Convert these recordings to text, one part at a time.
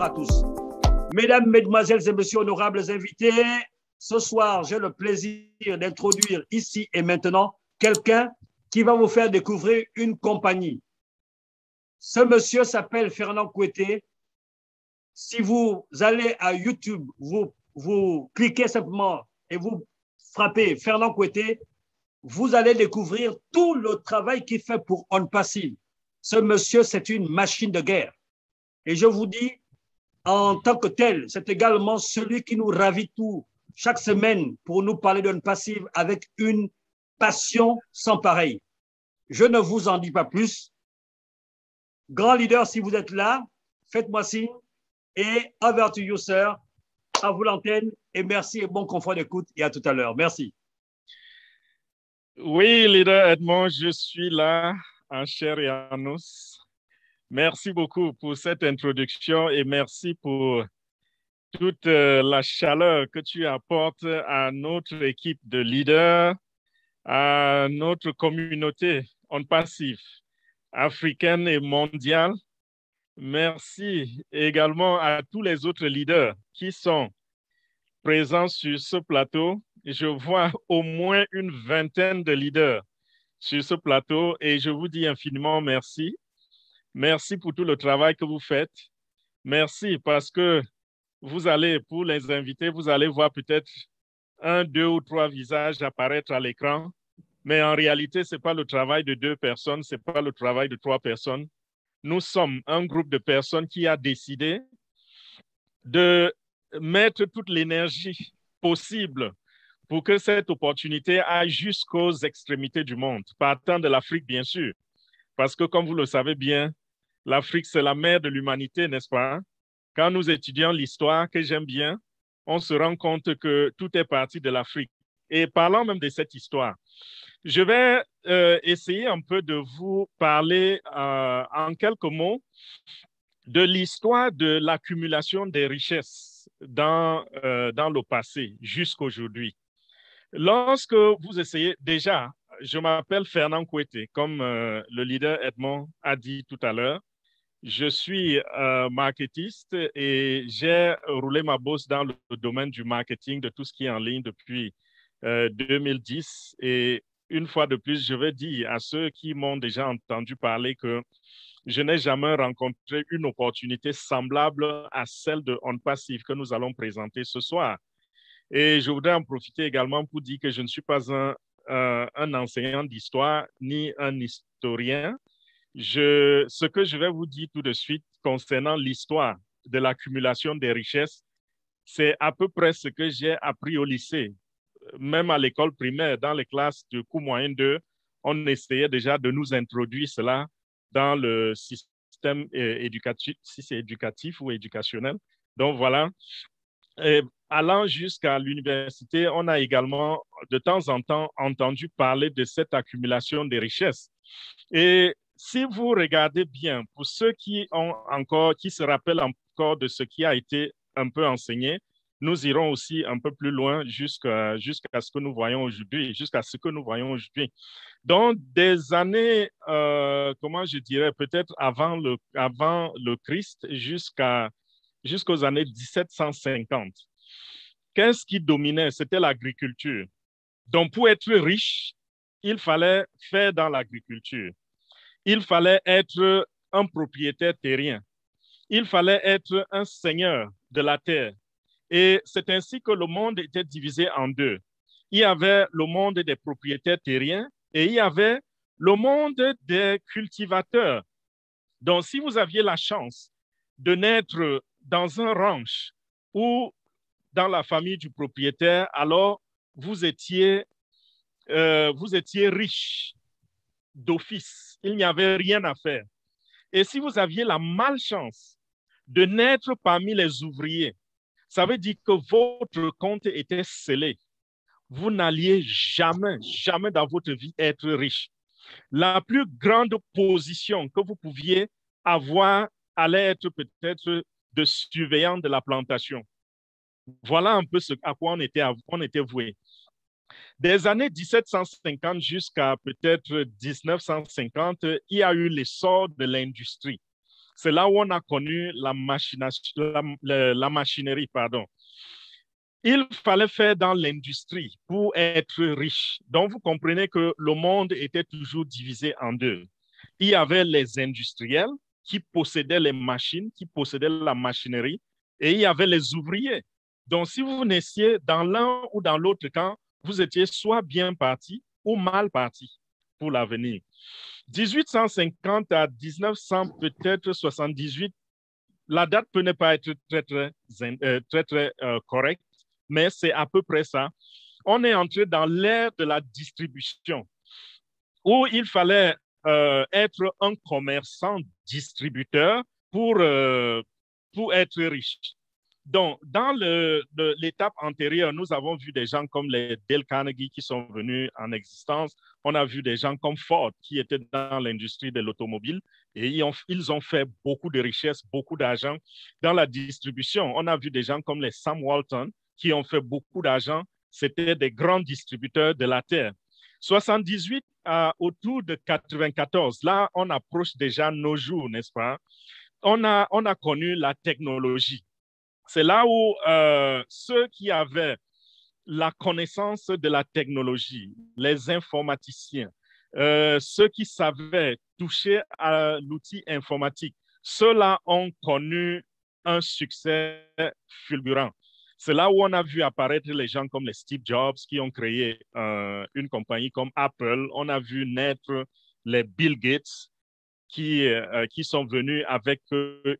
à tous. Mesdames, Mesdemoiselles et Messieurs, honorables invités, ce soir, j'ai le plaisir d'introduire ici et maintenant quelqu'un qui va vous faire découvrir une compagnie. Ce monsieur s'appelle Fernand Kouété. Si vous allez à YouTube, vous cliquez simplement et vous frappez Fernand Kouété, vous allez découvrir tout le travail qu'il fait pour On Passive. Ce monsieur, c'est une machine de guerre. Et je vous dis, en tant que tel, c'est également celui qui nous ravit tout chaque semaine pour nous parler d'On Passive avec une passion sans pareil. Je ne vous en dis pas plus. Grand leader, si vous êtes là, faites-moi signe. Et over to you, sir. À vous l'antenne. Et merci et bon confort d'écoute. Et à tout à l'heure. Merci. Oui, leader Edmond, je suis là en chair et en os. Merci beaucoup pour cette introduction et merci pour toute la chaleur que tu apportes à notre équipe de leaders, à notre communauté On Passive africaine et mondiale. Merci également à tous les autres leaders qui sont présents sur ce plateau. Je vois au moins une vingtaine de leaders sur ce plateau et je vous dis infiniment merci. Merci pour tout le travail que vous faites. Merci parce que vous allez, pour les invités, vous allez voir peut-être 1, 2 ou 3 visages apparaître à l'écran, mais en réalité, ce n'est pas le travail de 2 personnes, ce n'est pas le travail de 3 personnes. Nous sommes un groupe de personnes qui a décidé de mettre toute l'énergie possible pour que cette opportunité aille jusqu'aux extrémités du monde, partant de l'Afrique, bien sûr. Parce que, comme vous le savez bien, l'Afrique, c'est la mère de l'humanité, n'est-ce pas? Quand nous étudions l'histoire, que j'aime bien, on se rend compte que tout est parti de l'Afrique. Et parlant même de cette histoire, je vais essayer un peu de vous parler en quelques mots de l'histoire de l'accumulation des richesses dans le passé jusqu'à aujourd'hui. Lorsque vous essayez, déjà, je m'appelle Fernand Kouété, comme le leader Edmond a dit tout à l'heure. Je suis marketiste et j'ai roulé ma bosse dans le domaine du marketing, de tout ce qui est en ligne depuis 2010. Et une fois de plus, je vais dire à ceux qui m'ont déjà entendu parler que je n'ai jamais rencontré une opportunité semblable à celle de On Passive que nous allons présenter ce soir. Et je voudrais en profiter également pour dire que je ne suis pas un enseignant d'histoire ni un historien. Ce que je vais vous dire tout de suite concernant l'histoire de l'accumulation des richesses, c'est à peu près ce que j'ai appris au lycée. Même à l'école primaire, dans les classes de cours moyen 2, on essayait déjà de nous introduire cela dans le système éducatif, si c'est éducatif ou éducationnel. Donc voilà. Et allant jusqu'à l'université, on a également de temps en temps entendu parler de cette accumulation des richesses. Et si vous regardez bien, pour ceux qui se rappellent encore de ce qui a été un peu enseigné, nous irons aussi un peu plus loin jusqu'à ce que nous voyons aujourd'hui, Donc, des années, comment je dirais, peut-être avant le Christ jusqu'aux années 1750. Qu'est-ce qui dominait? C'était l'agriculture. Donc, pour être riche, il fallait faire dans l'agriculture. Il fallait être un propriétaire terrien. Il fallait être un seigneur de la terre. Et c'est ainsi que le monde était divisé en 2. Il y avait le monde des propriétaires terriens et il y avait le monde des cultivateurs. Donc, si vous aviez la chance de naître dans un ranch ou dans la famille du propriétaire, alors vous étiez riche d'office. Il n'y avait rien à faire. Et si vous aviez la malchance de naître parmi les ouvriers, ça veut dire que votre compte était scellé. Vous n'alliez jamais, jamais dans votre vie être riche. La plus grande position que vous pouviez avoir allait être peut-être de surveillant de la plantation. Voilà un peu ce à quoi on était voué. Des années 1750 jusqu'à peut-être 1950, il y a eu l'essor de l'industrie. C'est là où on a connu la machinerie, pardon. Il fallait faire dans l'industrie pour être riche. Donc, vous comprenez que le monde était toujours divisé en deux. Il y avait les industriels qui possédaient les machines, qui possédaient la machinerie, et il y avait les ouvriers. Donc, si vous naissiez dans l'un ou dans l'autre camp, vous étiez soit bien parti ou mal parti pour l'avenir. 1850 à 1900, peut-être 78, la date peut ne pas être très correcte, mais c'est à peu près ça. On est entré dans l'ère de la distribution, où il fallait être un commerçant distributeur pour être riche. Donc, dans l'étape antérieure, nous avons vu des gens comme les Dale Carnegie qui sont venus en existence. On a vu des gens comme Ford qui étaient dans l'industrie de l'automobile et ils ont fait beaucoup de richesses, beaucoup d'argent. Dans la distribution, on a vu des gens comme les Sam Walton qui ont fait beaucoup d'argent. C'était des grands distributeurs de la terre. 78 autour de 94, là, on approche déjà nos jours, n'est-ce pas? On a connu la technologie. C'est là où ceux qui avaient la connaissance de la technologie, les informaticiens, ceux qui savaient toucher à l'outil informatique, ceux-là ont connu un succès fulgurant. C'est là où on a vu apparaître les gens comme les Steve Jobs qui ont créé une compagnie comme Apple. On a vu naître les Bill Gates qui sont venus avec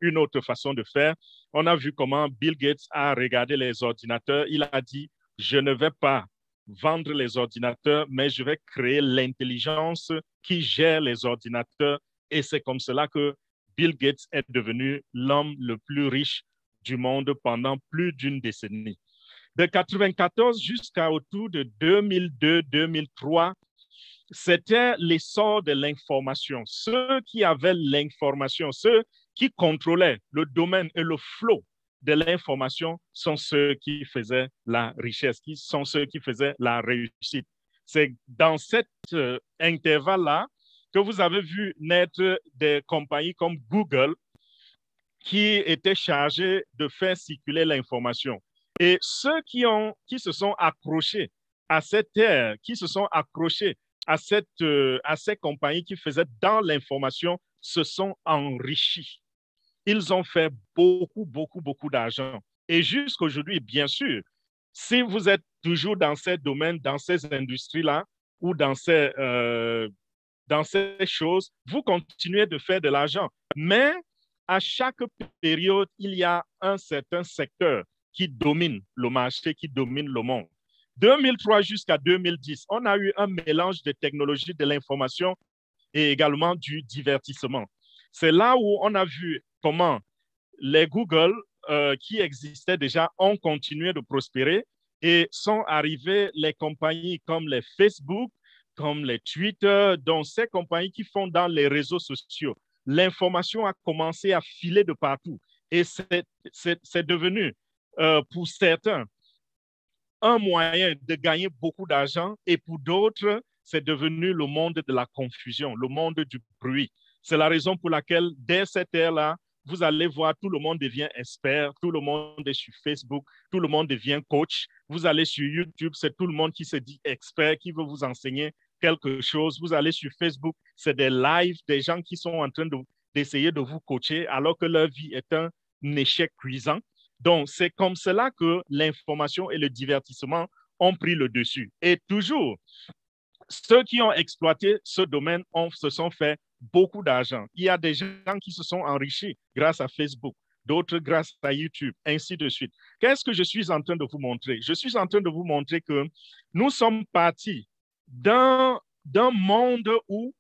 une autre façon de faire. On a vu comment Bill Gates a regardé les ordinateurs. Il a dit, je ne vais pas vendre les ordinateurs, mais je vais créer l'intelligence qui gère les ordinateurs. Et c'est comme cela que Bill Gates est devenu l'homme le plus riche du monde pendant plus d'une décennie. De 1994 jusqu'à autour de 2002-2003, c'était l'essor de l'information. Ceux qui avaient l'information, ceux qui contrôlaient le domaine et le flot de l'information sont ceux qui faisaient la richesse, qui sont ceux qui faisaient la réussite. C'est dans cet intervalle-là que vous avez vu naître des compagnies comme Google qui étaient chargées de faire circuler l'information. Et ceux qui se sont accrochés à cette ère, qui se sont accrochés à ces compagnies qui faisaient dans l'information, se sont enrichis. Ils ont fait beaucoup, beaucoup, beaucoup d'argent. Et jusqu'à aujourd'hui, bien sûr, si vous êtes toujours dans ces domaines, dans ces industries-là, ou dans ces choses, vous continuez de faire de l'argent. Mais à chaque période, il y a un certain secteur qui domine le marché, qui domine le monde. 2003 jusqu'à 2010, on a eu un mélange de technologies de l'information et également du divertissement. C'est là où on a vu comment les Google qui existaient déjà ont continué de prospérer et sont arrivées les compagnies comme les Facebook, comme les Twitter, donc ces compagnies qui font dans les réseaux sociaux. L'information a commencé à filer de partout et c'est devenu, pour certains, un moyen de gagner beaucoup d'argent et pour d'autres, c'est devenu le monde de la confusion, le monde du bruit. C'est la raison pour laquelle, dès cette ère-là, vous allez voir, tout le monde devient expert, tout le monde est sur Facebook, tout le monde devient coach. Vous allez sur YouTube, c'est tout le monde qui se dit expert, qui veut vous enseigner quelque chose. Vous allez sur Facebook, c'est des lives, des gens qui sont en train d'essayer de vous coacher alors que leur vie est un échec cuisant. Donc, c'est comme cela que l'information et le divertissement ont pris le dessus. Et toujours, ceux qui ont exploité ce domaine se sont fait beaucoup d'argent. Il y a des gens qui se sont enrichis grâce à Facebook, d'autres grâce à YouTube, ainsi de suite. Qu'est-ce que je suis en train de vous montrer? Je suis en train de vous montrer que nous sommes partis d'un monde où,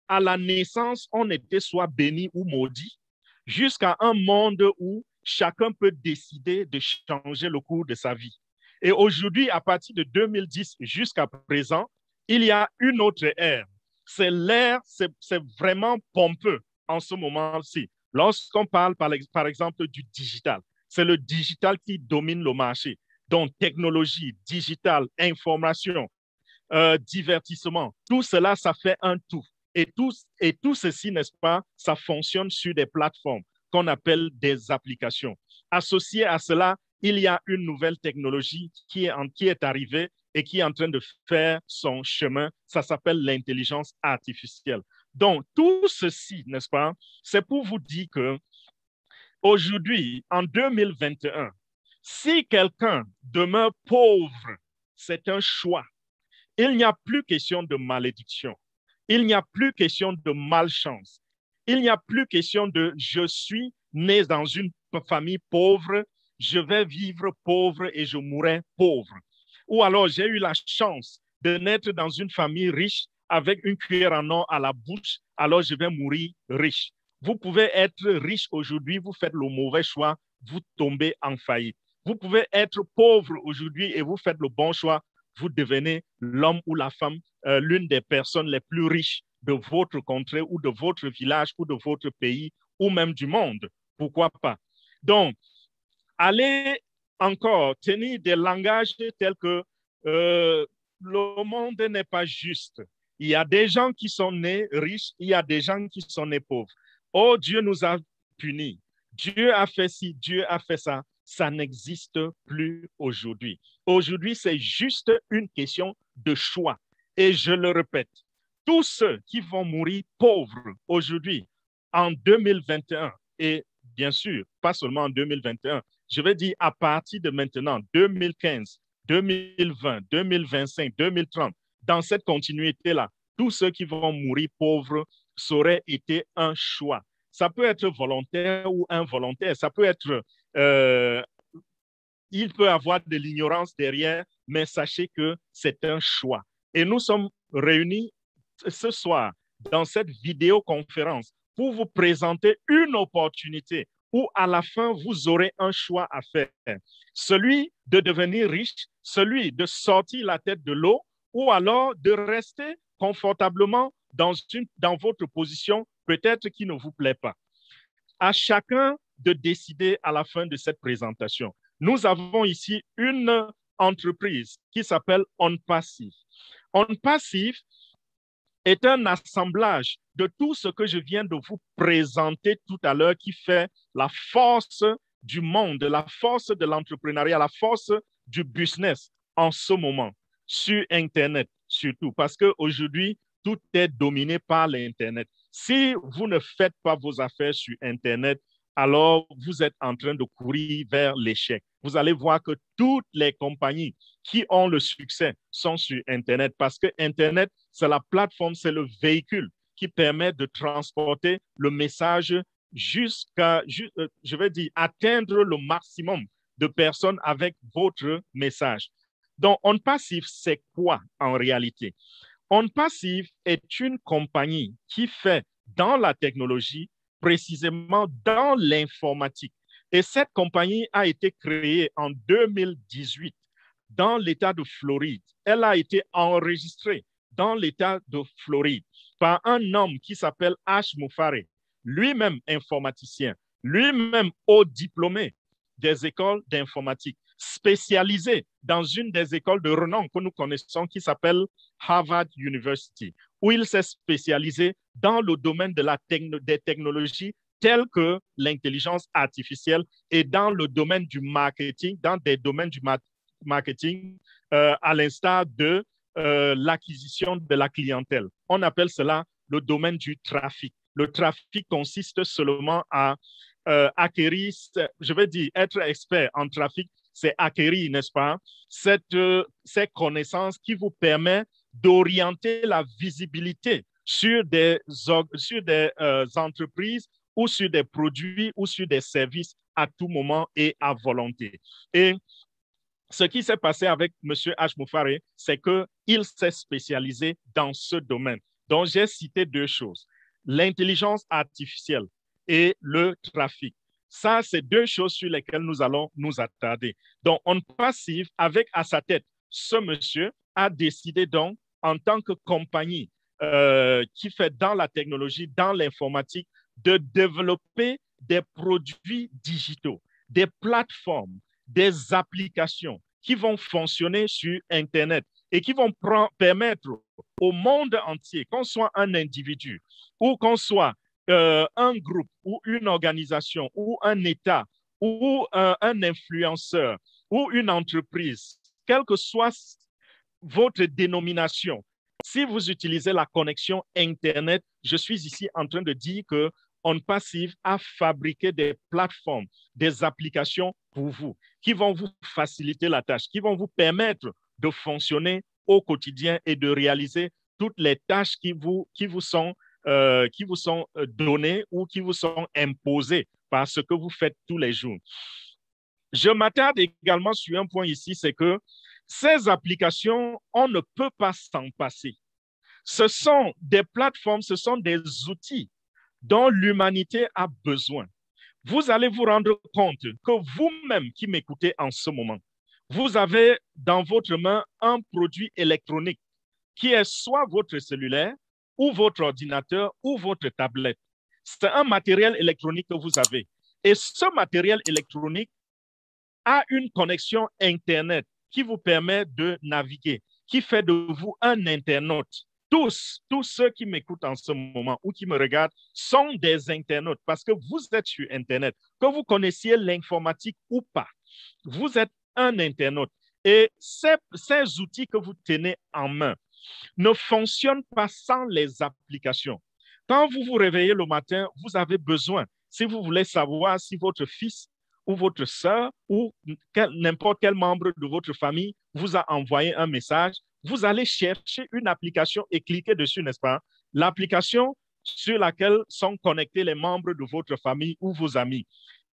à la naissance, on était soit béni ou maudit, jusqu'à un monde où chacun peut décider de changer le cours de sa vie. Et aujourd'hui, à partir de 2010 jusqu'à présent, il y a une autre ère. C'est l'ère, c'est vraiment pompeux en ce moment-ci. Lorsqu'on parle, par exemple, du digital, c'est le digital qui domine le marché. Donc, technologie, digital, information, divertissement, tout cela, ça fait un tout. Et tout ceci, n'est-ce pas, ça fonctionne sur des plateformes. qu'on appelle des applications. Associé à cela, il y a une nouvelle technologie qui est arrivée et qui est en train de faire son chemin. Ça s'appelle l'intelligence artificielle. Donc, tout ceci, n'est-ce pas, c'est pour vous dire que aujourd'hui, en 2021, si quelqu'un demeure pauvre, c'est un choix. Il n'y a plus question de malédiction. Il n'y a plus question de malchance. Il n'y a plus question de je suis né dans une famille pauvre, je vais vivre pauvre et je mourrai pauvre. Ou alors j'ai eu la chance de naître dans une famille riche avec une cuillère en or à la bouche, alors je vais mourir riche. Vous pouvez être riche aujourd'hui, vous faites le mauvais choix, vous tombez en faillite. Vous pouvez être pauvre aujourd'hui et vous faites le bon choix, vous devenez l'homme ou la femme, l'une des personnes les plus riches de votre contrée ou de votre village ou de votre pays ou même du monde. Pourquoi pas? Donc, allez encore tenir des langages tels que le monde n'est pas juste. Il y a des gens qui sont nés riches, il y a des gens qui sont nés pauvres. Oh, Dieu nous a punis. Dieu a fait ci, Dieu a fait ça. Ça n'existe plus aujourd'hui. Aujourd'hui, c'est juste une question de choix. Et je le répète, tous ceux qui vont mourir pauvres aujourd'hui, en 2021, et bien sûr, pas seulement en 2021, je vais dire à partir de maintenant, 2015, 2020, 2025, 2030, dans cette continuité-là, tous ceux qui vont mourir pauvres, ça aurait été un choix. Ça peut être volontaire ou involontaire, ça peut être, il peut y avoir de l'ignorance derrière, mais sachez que c'est un choix. Et nous sommes réunis ce soir dans cette vidéoconférence pour vous présenter une opportunité où à la fin, vous aurez un choix à faire. Celui de devenir riche, celui de sortir la tête de l'eau, ou alors de rester confortablement dans votre position, peut-être qui ne vous plaît pas. À chacun de décider à la fin de cette présentation. Nous avons ici une entreprise qui s'appelle OnPassive. OnPassive est un assemblage de tout ce que je viens de vous présenter tout à l'heure qui fait la force du monde, la force de l'entrepreneuriat, la force du business en ce moment, sur Internet surtout, parce qu'aujourd'hui, tout est dominé par l'Internet. Si vous ne faites pas vos affaires sur Internet, alors vous êtes en train de courir vers l'échec. Vous allez voir que toutes les compagnies qui ont le succès sont sur Internet parce que Internet, c'est la plateforme, c'est le véhicule qui permet de transporter le message jusqu'à, je vais dire, atteindre le maximum de personnes avec votre message. Donc, OnPassive, c'est quoi en réalité? OnPassive est une compagnie qui fait dans la technologie, précisément dans l'informatique. Et cette compagnie a été créée en 2018 dans l'État de Floride. Elle a été enregistrée dans l'État de Floride par un homme qui s'appelle Ash Mufare, lui-même informaticien, lui-même haut diplômé des écoles d'informatique, spécialisé dans une des écoles de renom que nous connaissons qui s'appelle Harvard University, où il s'est spécialisé dans le domaine des technologies telles que l'intelligence artificielle et dans le domaine du marketing, dans des domaines du marketing, à l'instar de l'acquisition de la clientèle. On appelle cela le domaine du trafic. Le trafic consiste seulement à acquérir, je vais dire, être expert en trafic, c'est acquérir, n'est-ce pas, cette connaissance qui vous permet d'orienter la visibilité sur des entreprises ou sur des produits ou sur des services à tout moment et à volonté. Et ce qui s'est passé avec M. H. Mufare, c'est qu'il s'est spécialisé dans ce domaine. Donc, j'ai cité deux choses, l'intelligence artificielle et le trafic. Ça, c'est deux choses sur lesquelles nous allons nous attarder. Donc, OnPassive, avec à sa tête, ce monsieur a décidé donc, en tant que compagnie qui fait dans la technologie, dans l'informatique, de développer des produits digitaux, des plateformes, des applications qui vont fonctionner sur Internet et qui vont permettre au monde entier, qu'on soit un individu ou qu'on soit un groupe ou une organisation ou un État ou un influenceur ou une entreprise, quelle que soit votre dénomination, si vous utilisez la connexion Internet, je suis ici en train de dire que OnPassive a fabriqué des plateformes, des applications pour vous, qui vont vous faciliter la tâche, qui vont vous permettre de fonctionner au quotidien et de réaliser toutes les tâches qui vous sont données ou qui vous sont imposées par ce que vous faites tous les jours. Je m'attarde également sur un point ici, c'est que ces applications, on ne peut pas s'en passer. Ce sont des plateformes, ce sont des outils dont l'humanité a besoin. Vous allez vous rendre compte que vous-même qui m'écoutez en ce moment, vous avez dans votre main un produit électronique qui est soit votre cellulaire ou votre ordinateur ou votre tablette. C'est un matériel électronique que vous avez. Et ce matériel électronique a une connexion Internet qui vous permet de naviguer, qui fait de vous un internaute. Tous ceux qui m'écoutent en ce moment ou qui me regardent sont des internautes parce que vous êtes sur Internet. Que vous connaissiez l'informatique ou pas, vous êtes un internaute. Et ces outils que vous tenez en main ne fonctionnent pas sans les applications. Quand vous vous réveillez le matin, vous avez besoin, si vous voulez savoir si votre fils ou votre sœur ou n'importe quel membre de votre famille vous a envoyé un message, vous allez chercher une application et cliquer dessus, n'est-ce pas? L'application sur laquelle sont connectés les membres de votre famille ou vos amis.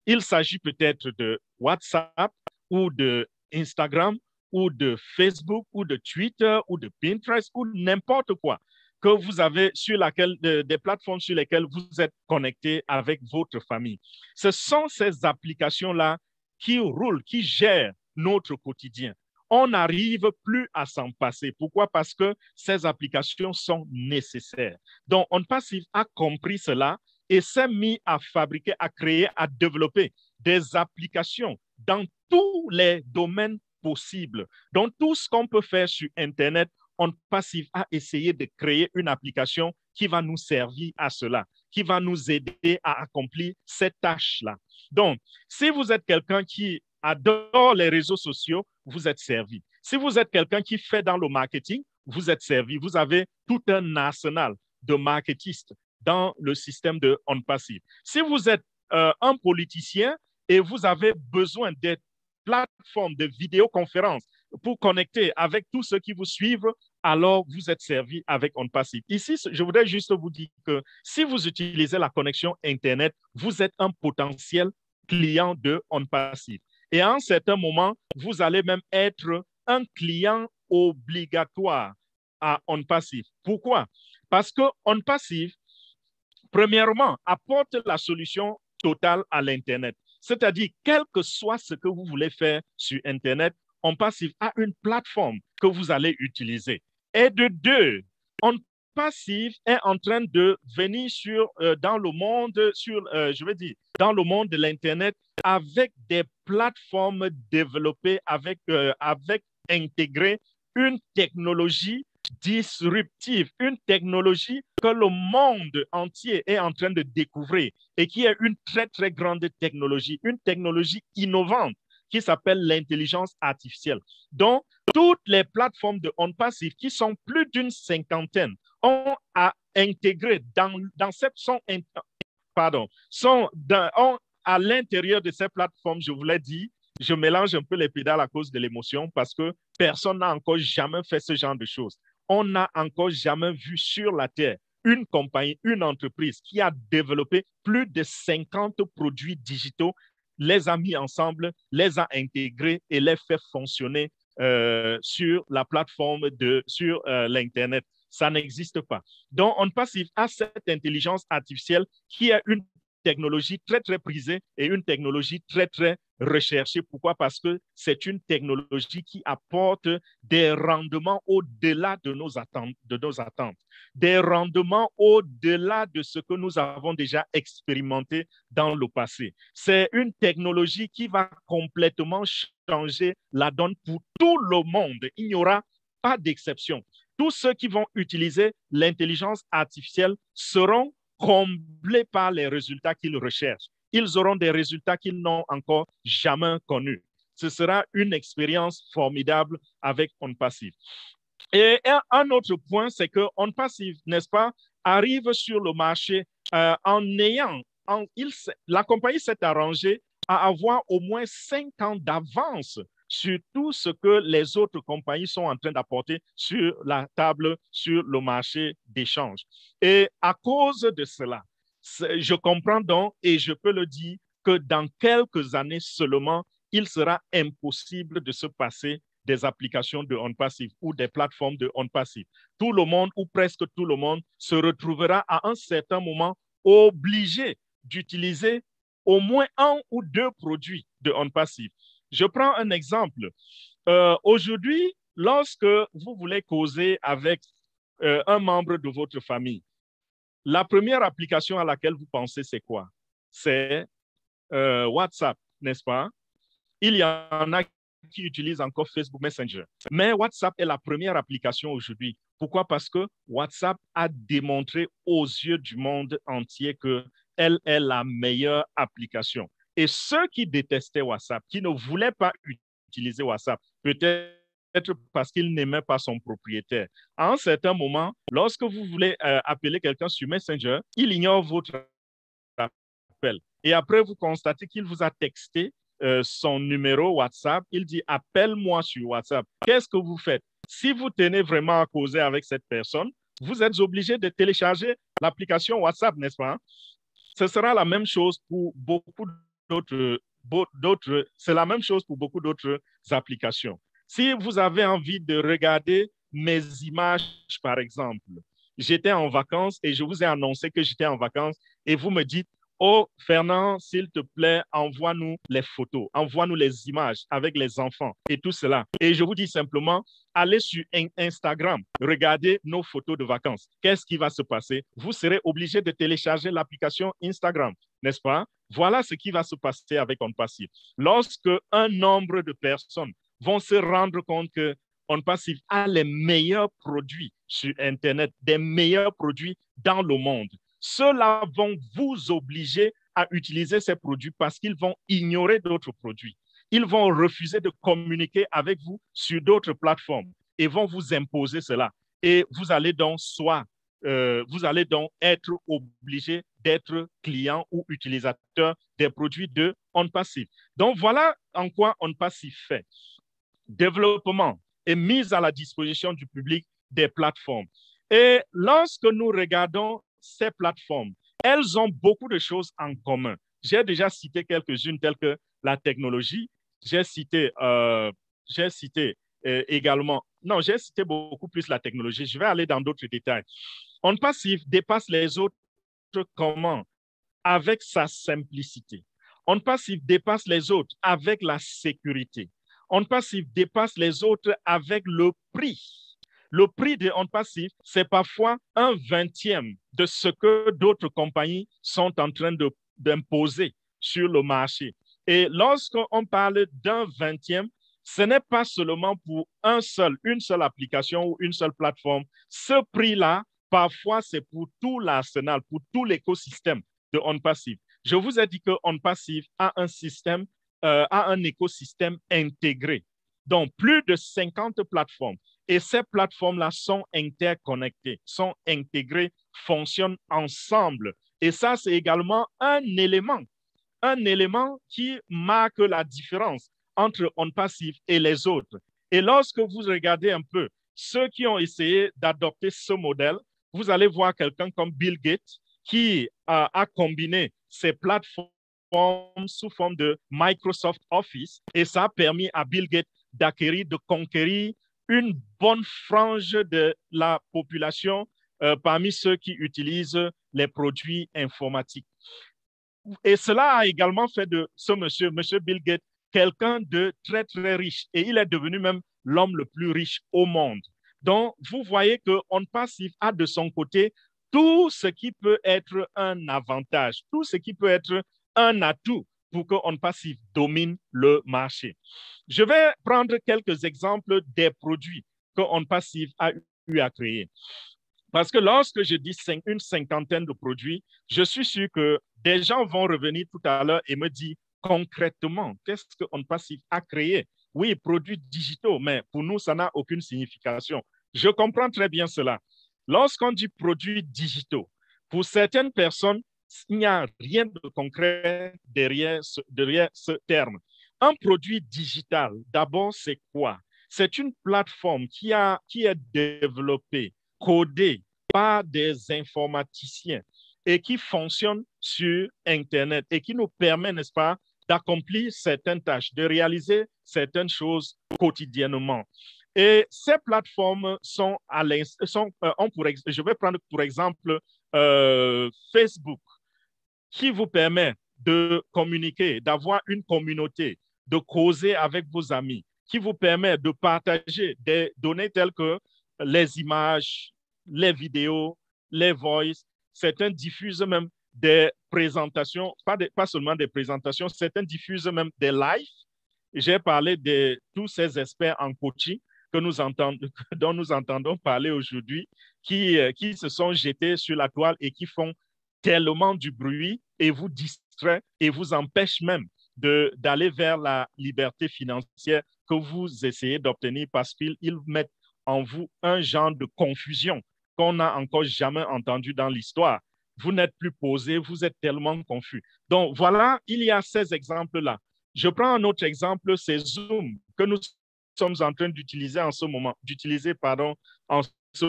Il s'agit peut-être de WhatsApp ou de Instagram ou de Facebook ou de Twitter ou de Pinterest ou n'importe quoi que vous avez sur laquelle, des plateformes sur lesquelles vous êtes connecté avec votre famille. Ce sont ces applications-là qui roulent, qui gèrent notre quotidien. On n'arrive plus à s'en passer. Pourquoi? Parce que ces applications sont nécessaires. Donc, OnPassive a compris cela et s'est mis à fabriquer, à créer, à développer des applications dans tous les domaines possibles. Donc, tout ce qu'on peut faire sur Internet, OnPassive a essayé de créer une application qui va nous servir à cela, qui va nous aider à accomplir cette tâche-là. Donc, si vous êtes quelqu'un qui adore les réseaux sociaux, vous êtes servi. Si vous êtes quelqu'un qui fait dans le marketing, vous êtes servi. Vous avez tout un arsenal de marketistes dans le système de OnPassive. Si vous êtes un politicien et vous avez besoin des plateformes de vidéoconférence pour connecter avec tous ceux qui vous suivent, alors vous êtes servi avec OnPassive. Ici, je voudrais juste vous dire que si vous utilisez la connexion Internet, vous êtes un potentiel client de OnPassive. Et à un certain moment, vous allez même être un client obligatoire à OnPassive. Pourquoi? Parce que OnPassive, premièrement, apporte la solution totale à l'Internet. C'est-à-dire, quel que soit ce que vous voulez faire sur Internet, OnPassive a une plateforme que vous allez utiliser. Et de deux, OnPassive est en train de venir dans le monde, dans le monde de l'Internet avec des plateformes développées, avec intégré une technologie disruptive, une technologie que le monde entier est en train de découvrir et qui est une très, très grande technologie, une technologie innovante qui s'appelle l'intelligence artificielle. Donc, toutes les plateformes de OnPassive, qui sont plus d'une cinquantaine, ont intégré à l'intérieur de ces plateformes, je vous l'ai dit, je mélange un peu les pédales à cause de l'émotion parce que personne n'a encore jamais fait ce genre de choses. On n'a encore jamais vu sur la Terre une compagnie, une entreprise qui a développé plus de 50 produits digitaux, les a mis ensemble, les a intégrés et les fait fonctionner sur la plateforme, sur l'Internet. Ça n'existe pas. Donc, OnPassive a cette intelligence artificielle qui est une technologie très, très prisée et une technologie très, très recherchée. Pourquoi? Parce que c'est une technologie qui apporte des rendements au-delà de nos attentes, des rendements au-delà de ce que nous avons déjà expérimenté dans le passé. C'est une technologie qui va complètement changer la donne pour tout le monde. Il n'y aura pas d'exception. Tous ceux qui vont utiliser l'intelligence artificielle seront comblés par les résultats qu'ils recherchent. Ils auront des résultats qu'ils n'ont encore jamais connus. Ce sera une expérience formidable avec OnPassive. Et un autre point, c'est que OnPassive, n'est-ce pas, arrive sur le marché la compagnie s'est arrangée à avoir au moins 5 ans d'avance sur tout ce que les autres compagnies sont en train d'apporter sur la table, sur le marché d'échange. Et à cause de cela, je comprends donc et je peux le dire que dans quelques années seulement, il sera impossible de se passer des applications de OnPassive ou des plateformes de OnPassive. Tout le monde ou presque tout le monde se retrouvera à un certain moment obligé d'utiliser au moins un ou deux produits de OnPassive. Je prends un exemple. Aujourd'hui, lorsque vous voulez causer avec un membre de votre famille, la première application à laquelle vous pensez, c'est quoi? C'est WhatsApp, n'est-ce pas? Il y en a qui utilisent encore Facebook Messenger. Mais WhatsApp est la première application aujourd'hui. Pourquoi? Parce que WhatsApp a démontré aux yeux du monde entier qu'elle est la meilleure application. Et ceux qui détestaient WhatsApp, qui ne voulaient pas utiliser WhatsApp, peut-être parce qu'ils n'aimaient pas son propriétaire. À un certain moment, lorsque vous voulez appeler quelqu'un sur Messenger, il ignore votre appel. Et après, vous constatez qu'il vous a texté son numéro WhatsApp, il dit appelle-moi sur WhatsApp. Qu'est-ce que vous faites? Si vous tenez vraiment à causer avec cette personne, vous êtes obligé de télécharger l'application WhatsApp, n'est-ce pas? Ce sera la même chose pour beaucoup d'autres, c'est la même chose pour beaucoup d'autres applications. Si vous avez envie de regarder mes images, par exemple, j'étais en vacances et je vous ai annoncé que j'étais en vacances et vous me dites, oh, Fernand, s'il te plaît, envoie-nous les photos, envoie-nous les images avec les enfants et tout cela. Et je vous dis simplement, allez sur Instagram, regardez nos photos de vacances. Qu'est-ce qui va se passer? Vous serez obligé de télécharger l'application Instagram, n'est-ce pas? Voilà ce qui va se passer avec OnPassive. Lorsque un nombre de personnes vont se rendre compte que OnPassive a les meilleurs produits sur Internet, des meilleurs produits dans le monde, ceux-là vont vous obliger à utiliser ces produits parce qu'ils vont ignorer d'autres produits. Ils vont refuser de communiquer avec vous sur d'autres plateformes et vont vous imposer cela. Et vous allez donc être obligé d'être client ou utilisateur des produits de OnPassive. Donc, voilà en quoi OnPassive fait. Développement et mise à la disposition du public des plateformes. Et lorsque nous regardons ces plateformes, elles ont beaucoup de choses en commun. J'ai déjà cité quelques-unes telles que la technologie. J'ai cité également, non, j'ai cité beaucoup plus la technologie. Je vais aller dans d'autres détails. OnPassive dépasse les autres comment? Avec sa simplicité. OnPassive dépasse les autres avec la sécurité. OnPassive dépasse les autres avec le prix. Le prix de OnPassive, c'est parfois 1/20 de ce que d'autres compagnies sont en train d'imposer sur le marché. Et lorsqu'on parle d'1/20, ce n'est pas seulement pour une seule application ou une seule plateforme. Ce prix-là, parfois, c'est pour tout l'arsenal, pour tout l'écosystème de OnPassive. Je vous ai dit que OnPassive a un écosystème intégré. Donc, plus de 50 plateformes. Et ces plateformes-là sont interconnectées, sont intégrées, fonctionnent ensemble. Et ça, c'est également un élément qui marque la différence entre OnPassive et les autres. Et lorsque vous regardez un peu ceux qui ont essayé d'adopter ce modèle, vous allez voir quelqu'un comme Bill Gates qui a combiné ces plateformes sous forme de Microsoft Office et ça a permis à Bill Gates de conquérir une bonne frange de la population parmi ceux qui utilisent les produits informatiques. Et cela a également fait de ce monsieur Bill Gates, quelqu'un de très, très riche. Et il est devenu même l'homme le plus riche au monde. Donc, vous voyez que OnPassive a de son côté tout ce qui peut être un avantage, tout ce qui peut être un atout pour que OnPassive domine le marché. Je vais prendre quelques exemples des produits que OnPassive a eu à créer. Parce que lorsque je dis une cinquantaine de produits, je suis sûr que des gens vont revenir tout à l'heure et me dire concrètement, qu'est-ce qu'on passe à créer? Oui, produits digitaux, mais pour nous, ça n'a aucune signification. Je comprends très bien cela. Lorsqu'on dit produits digitaux, pour certaines personnes, il n'y a rien de concret derrière ce terme. Un produit digital, d'abord, c'est quoi? C'est une plateforme qui est développée, codée par des informaticiens et qui fonctionne sur Internet et qui nous permet, n'est-ce pas, d'accomplir certaines tâches, de réaliser certaines choses quotidiennement. Et ces plateformes sont je vais prendre pour exemple Facebook, qui vous permet de communiquer, d'avoir une communauté, de causer avec vos amis, qui vous permet de partager des données telles que les images, les vidéos, les voices. Certains diffusent même des présentations, pas seulement des présentations, certains diffusent même des lives. J'ai parlé de tous ces experts en coaching dont nous entendons parler aujourd'hui, qui se sont jetés sur la toile et qui font tellement du bruit et vous distrait et vous empêche même d'aller vers la liberté financière que vous essayez d'obtenir parce qu'ils mettent en vous un genre de confusion qu'on n'a encore jamais entendu dans l'histoire. Vous n'êtes plus posé, vous êtes tellement confus. Donc voilà, il y a ces exemples-là. Je prends un autre exemple, c'est Zoom, que nous sommes en train d'utiliser en ce moment, en ce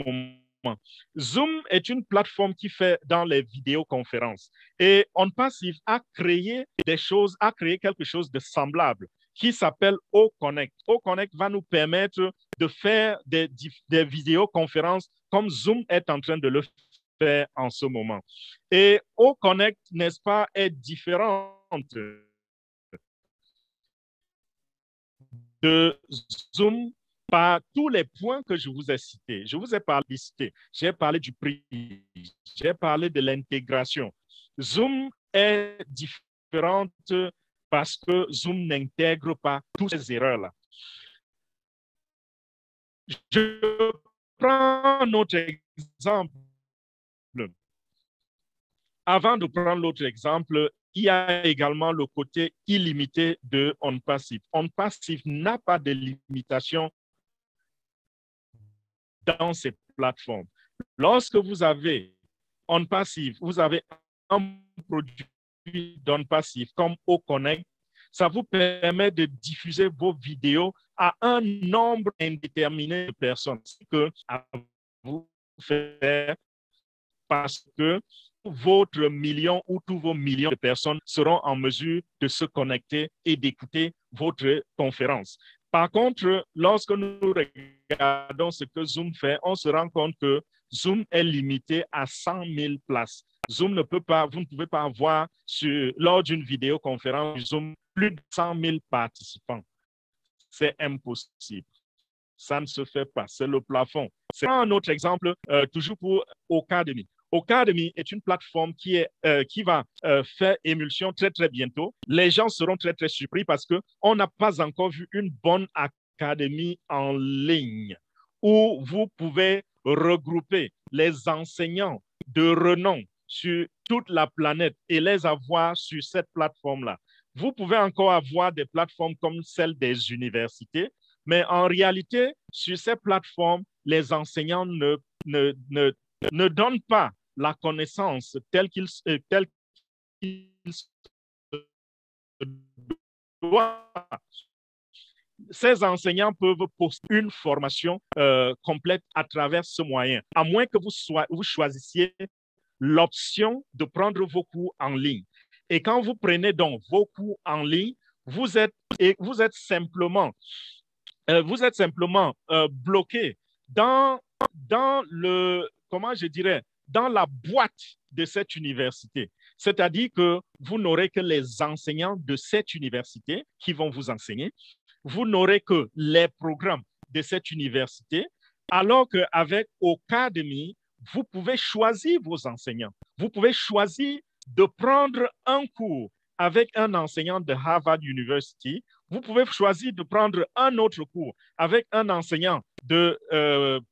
moment. Zoom est une plateforme qui fait dans les vidéoconférences. Et OnPassive a créé quelque chose de semblable qui s'appelle OConnect. OConnect va nous permettre de faire des vidéoconférences comme Zoom est en train de le faire en ce moment. Et OConnect, n'est-ce pas, est différente de Zoom par tous les points que je vous ai cités. Je vous ai parlé, j'ai parlé du prix, j'ai parlé de l'intégration. Zoom est différente parce que Zoom n'intègre pas toutes ces erreurs-là. Je prends un autre exemple. Avant de prendre l'autre exemple, il y a également le côté illimité de OnPassive. OnPassive n'a pas de limitation dans ces plateformes. Lorsque vous avez OnPassive, vous avez un produit d'OnPassive comme OConnect, ça vous permet de diffuser vos vidéos à un nombre indéterminé de personnes. C'est que à vous faire parce que votre million ou tous vos millions de personnes seront en mesure de se connecter et d'écouter votre conférence. Par contre, lorsque nous regardons ce que Zoom fait, on se rend compte que Zoom est limité à 100 000 places. Zoom ne peut pas, vous ne pouvez pas avoir lors d'une vidéoconférence Zoom plus de 100 000 participants. C'est impossible. Ça ne se fait pas. C'est le plafond. C'est un autre exemple, toujours pour Ocademy. Ocademy est une plateforme qui va faire émulsion très, très bientôt. Les gens seront très, très surpris parce qu'on n'a pas encore vu une bonne académie en ligne où vous pouvez regrouper les enseignants de renom sur toute la planète et les avoir sur cette plateforme-là. Vous pouvez encore avoir des plateformes comme celle des universités, mais en réalité, sur ces plateformes, les enseignants ne donnent pas la connaissance telle qu'il doit. Ces enseignants peuvent poster une formation complète à travers ce moyen, à moins que vous choisissiez l'option de prendre vos cours en ligne. Et quand vous prenez donc vos cours en ligne, vous êtes simplement bloqué dans dans la boîte de cette université. C'est-à-dire que vous n'aurez que les enseignants de cette université qui vont vous enseigner. Vous n'aurez que les programmes de cette université, alors qu'avec Ocademy, vous pouvez choisir vos enseignants. Vous pouvez choisir de prendre un cours avec un enseignant de Harvard University. Vous pouvez choisir de prendre un autre cours avec un enseignant de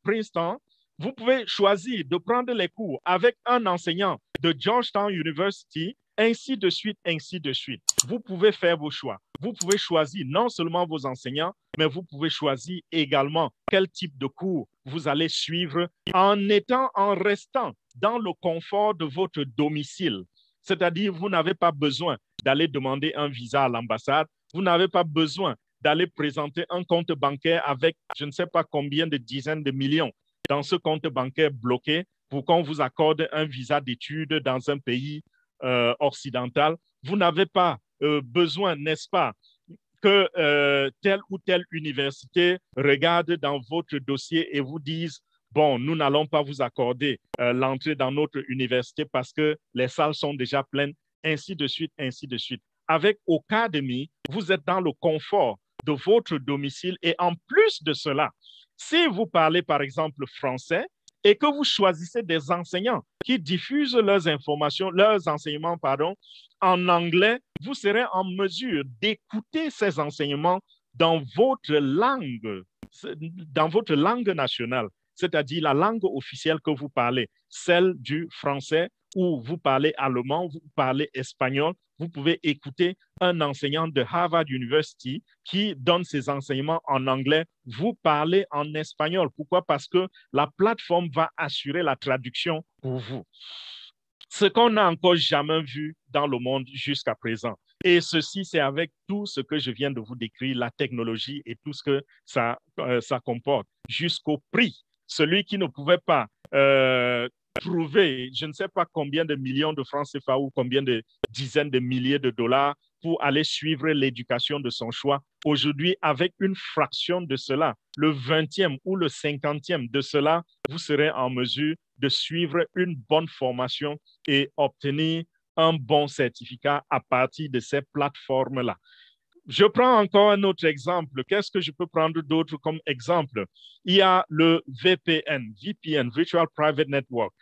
Princeton Vous pouvez choisir de prendre les cours avec un enseignant de Georgetown University, ainsi de suite, ainsi de suite. Vous pouvez faire vos choix. Vous pouvez choisir non seulement vos enseignants, mais vous pouvez choisir également quel type de cours vous allez suivre en restant dans le confort de votre domicile. C'est-à-dire, vous n'avez pas besoin d'aller demander un visa à l'ambassade. Vous n'avez pas besoin d'aller présenter un compte bancaire avec je ne sais pas combien de dizaines de millions dans ce compte bancaire bloqué pour qu'on vous accorde un visa d'études dans un pays occidental. Vous n'avez pas besoin, n'est-ce pas, que telle ou telle université regarde dans votre dossier et vous dise bon, nous n'allons pas vous accorder l'entrée dans notre université parce que les salles sont déjà pleines, ainsi de suite, ainsi de suite. Avec Ocademy, vous êtes dans le confort de votre domicile et en plus de cela, si vous parlez par exemple français et que vous choisissez des enseignants qui diffusent leurs informations, leurs enseignements, pardon, en anglais, vous serez en mesure d'écouter ces enseignements dans votre langue nationale, c'est-à-dire la langue officielle que vous parlez, celle du français, ou vous parlez allemand, vous parlez espagnol, vous pouvez écouter un enseignant de Harvard University qui donne ses enseignements en anglais, vous parlez en espagnol. Pourquoi? Parce que la plateforme va assurer la traduction pour vous. Ce qu'on n'a encore jamais vu dans le monde jusqu'à présent. Et ceci, c'est avec tout ce que je viens de vous décrire, la technologie et tout ce que ça comporte, jusqu'au prix. Celui qui ne pouvait pas trouver, je ne sais pas combien de millions de francs CFA ou combien de dizaines de milliers de dollars pour aller suivre l'éducation de son choix. Aujourd'hui, avec une fraction de cela, le 20e ou le 50e de cela, vous serez en mesure de suivre une bonne formation et obtenir un bon certificat à partir de ces plateformes-là. Je prends encore un autre exemple. Qu'est-ce que je peux prendre d'autre comme exemple? Il y a le VPN, Virtual Private Network.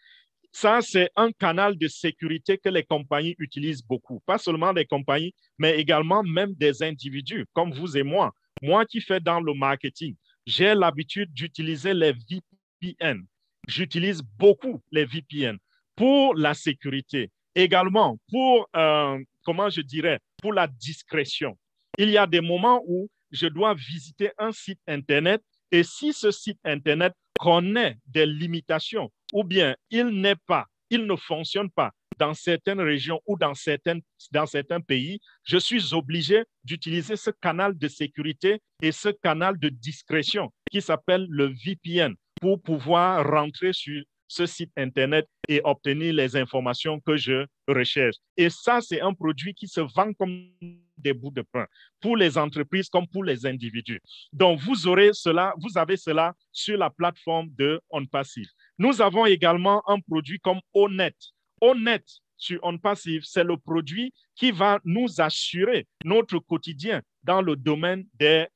Ça, c'est un canal de sécurité que les compagnies utilisent beaucoup. Pas seulement des compagnies, mais également même des individus comme vous et moi. Moi qui fais dans le marketing, j'ai l'habitude d'utiliser les VPN. J'utilise beaucoup les VPN pour la sécurité. Également pour, comment je dirais, pour la discrétion. Il y a des moments où je dois visiter un site Internet et si ce site Internet connaît des limitations ou bien il ne fonctionne pas dans certaines régions ou dans certains pays, je suis obligé d'utiliser ce canal de sécurité et ce canal de discrétion qui s'appelle le VPN pour pouvoir rentrer sur ce site Internet et obtenir les informations que je recherche. Et ça, c'est un produit qui se vend comme des bouts de pain pour les entreprises comme pour les individus. Donc, vous avez cela sur la plateforme de OnPassive. Nous avons également un produit comme Onet. Onet sur OnPassive, c'est le produit qui va nous assurer notre quotidien dans le domaine des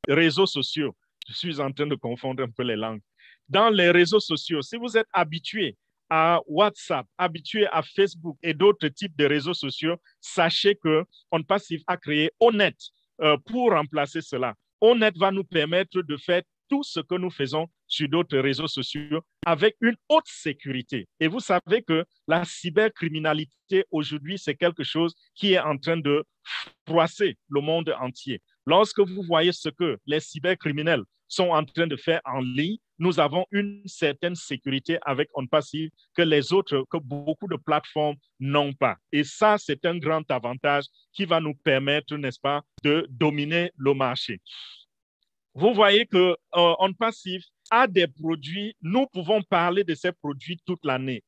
réseaux sociaux. Je suis en train de confondre un peu les langues. Dans les réseaux sociaux, si vous êtes habitué à WhatsApp, habitué à Facebook et d'autres types de réseaux sociaux, sachez que OnPassive a créé Onet pour remplacer cela. Onet va nous permettre de faire tout ce que nous faisons sur d'autres réseaux sociaux avec une haute sécurité. Et vous savez que la cybercriminalité aujourd'hui, c'est quelque chose qui est en train de froisser le monde entier. Lorsque vous voyez ce que les cybercriminels sont en train de faire en ligne, nous avons une certaine sécurité avec OnPassive que beaucoup de plateformes n'ont pas. Et ça, c'est un grand avantage qui va nous permettre, n'est-ce pas, de dominer le marché. Vous voyez que OnPassive a des produits, nous pouvons parler de ces produits toute l'année.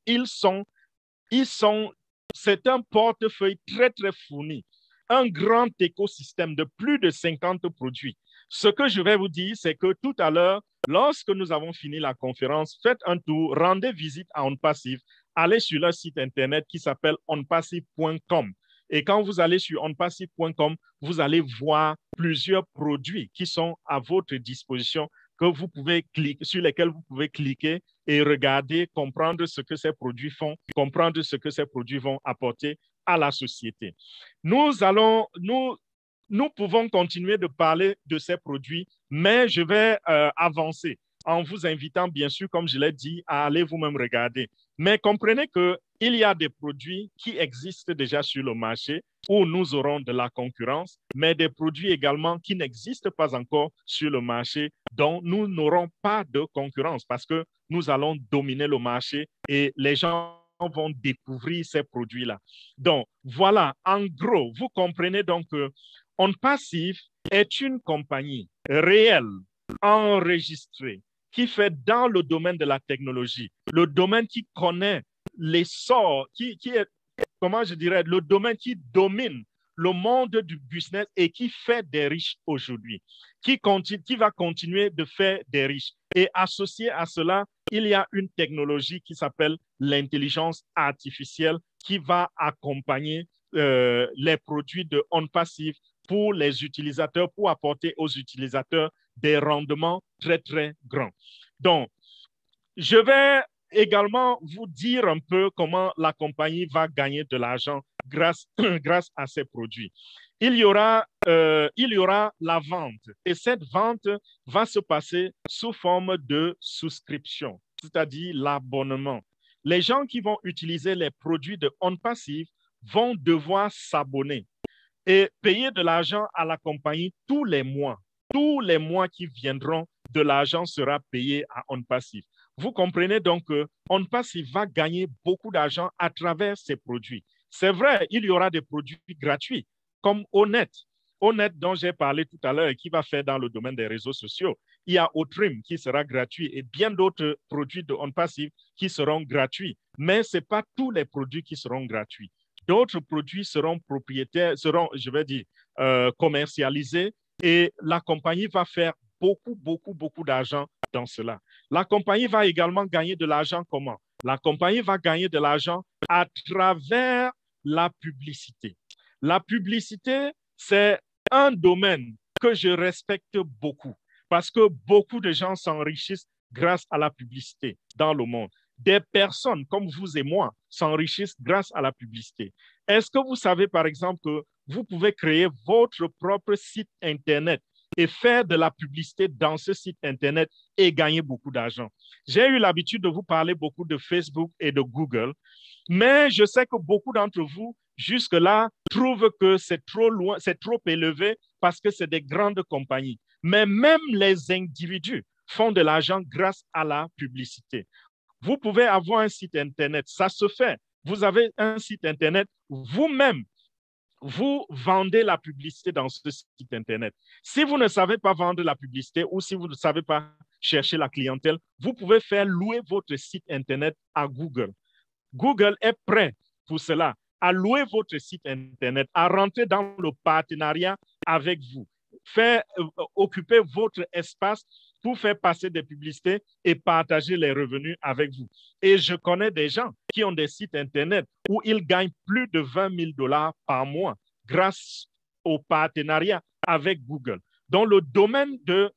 C'est un portefeuille très, très fourni, un grand écosystème de plus de 50 produits. Ce que je vais vous dire, c'est que tout à l'heure, lorsque nous avons fini la conférence, faites un tour, rendez visite à OnPassive, allez sur leur site Internet qui s'appelle onpassive.com. Et quand vous allez sur onpassive.com, vous allez voir plusieurs produits qui sont à votre disposition sur lesquels vous pouvez cliquer et regarder, comprendre ce que ces produits font, comprendre ce que ces produits vont apporter à la société. Nous Nous pouvons continuer de parler de ces produits, mais je vais avancer en vous invitant, bien sûr, comme je l'ai dit, à aller vous-même regarder. Mais comprenez qu'il y a des produits qui existent déjà sur le marché où nous aurons de la concurrence, mais des produits également qui n'existent pas encore sur le marché dont nous n'aurons pas de concurrence parce que nous allons dominer le marché et les gens vont découvrir ces produits-là. Donc, voilà, en gros, vous comprenez donc que OnPassive est une compagnie réelle, enregistrée, qui fait dans le domaine de la technologie, le domaine qui connaît l'essor, qui est, comment je dirais, le domaine qui domine le monde du business et qui fait des riches aujourd'hui, qui va continuer de faire des riches. Et associé à cela, il y a une technologie qui s'appelle l'intelligence artificielle qui va accompagner les produits de OnPassive pour les utilisateurs, pour apporter aux utilisateurs des rendements très, très grands. Donc, je vais également vous dire un peu comment la compagnie va gagner de l'argent grâce à ces produits. Il y aura la vente et cette vente va se passer sous forme de souscription, c'est-à-dire l'abonnement. Les gens qui vont utiliser les produits de OnPassive vont devoir s'abonner et payer de l'argent à la compagnie tous les mois. Tous les mois qui viendront, de l'argent sera payé à OnPassive. Vous comprenez donc que OnPassive va gagner beaucoup d'argent à travers ces produits. C'est vrai, il y aura des produits gratuits comme Onet. Onet dont j'ai parlé tout à l'heure et qui va faire dans le domaine des réseaux sociaux. Il y a Otrim qui sera gratuit et bien d'autres produits de OnPassive qui seront gratuits. Mais ce n'est pas tous les produits qui seront gratuits. D'autres produits seront propriétaires, seront, je vais dire, commercialisés et la compagnie va faire beaucoup d'argent dans cela. La compagnie va également gagner de l'argent comment? La compagnie va gagner de l'argent à travers la publicité. La publicité, c'est un domaine que je respecte beaucoup parce que beaucoup de gens s'enrichissent grâce à la publicité dans le monde. Des personnes comme vous et moi s'enrichissent grâce à la publicité. Est-ce que vous savez, par exemple, que vous pouvez créer votre propre site Internet et faire de la publicité dans ce site Internet et gagner beaucoup d'argent? J'ai eu l'habitude de vous parler beaucoup de Facebook et de Google, mais je sais que beaucoup d'entre vous, jusque-là, trouvent que c'est trop loin, c'est trop élevé parce que c'est des grandes compagnies. Mais même les individus font de l'argent grâce à la publicité. Vous pouvez avoir un site Internet, ça se fait. Vous avez un site Internet, vous-même, vous vendez la publicité dans ce site Internet. Si vous ne savez pas vendre la publicité ou si vous ne savez pas chercher la clientèle, vous pouvez faire louer votre site Internet à Google. Google est prêt pour cela, à louer votre site Internet, à rentrer dans le partenariat avec vous, faire occuper votre espace pour faire passer des publicités et partager les revenus avec vous. Et je connais des gens qui ont des sites Internet où ils gagnent plus de 20 000 $ par mois grâce au partenariat avec Google. Donc, le domaine de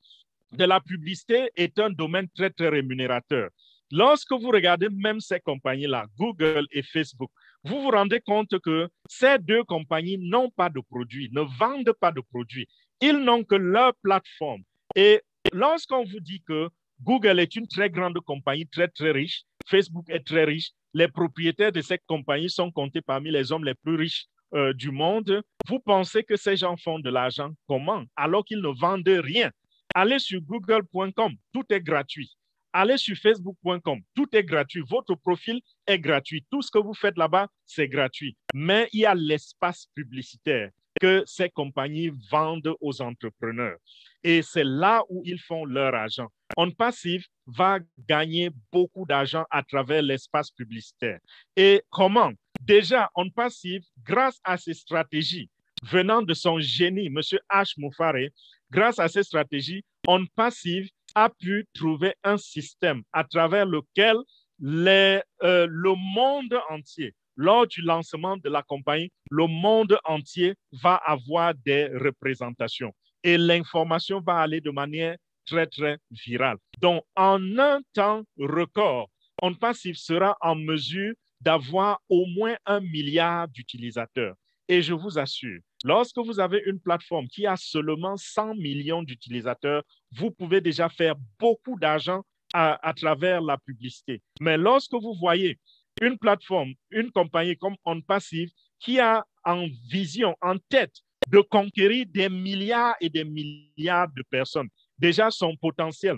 la publicité est un domaine très, très rémunérateur. Lorsque vous regardez même ces compagnies-là, Google et Facebook, vous vous rendez compte que ces deux compagnies n'ont pas de produits, ne vendent pas de produits. Ils n'ont que leur plateforme. Et lorsqu'on vous dit que Google est une très grande compagnie, très, très riche, Facebook est très riche, les propriétaires de cette compagnie sont comptés parmi les hommes les plus riches du monde, vous pensez que ces gens font de l'argent comment? Alors qu'ils ne vendent rien. Allez sur google.com, tout est gratuit. Allez sur facebook.com, tout est gratuit. Votre profil est gratuit. Tout ce que vous faites là-bas, c'est gratuit. Mais il y a l'espace publicitaire que ces compagnies vendent aux entrepreneurs. Et c'est là où ils font leur argent. OnPassive va gagner beaucoup d'argent à travers l'espace publicitaire. Et comment? Déjà, OnPassive, grâce à ses stratégies venant de son génie, M. H. Moufare, grâce à ces stratégies, OnPassive a pu trouver un système à travers lequel le monde entier, lors du lancement de la compagnie, le monde entier va avoir des représentations et l'information va aller de manière très, très virale. Donc, en un temps record, OnPassive sera en mesure d'avoir au moins 1 milliard d'utilisateurs. Et je vous assure, Lorsque vous avez une plateforme qui a seulement 100 millions d'utilisateurs, vous pouvez déjà faire beaucoup d'argent à travers la publicité. Mais lorsque vous voyez une plateforme, une compagnie comme OnPassive qui a en vision, en tête, de conquérir des milliards et des milliards de personnes, déjà son potentiel,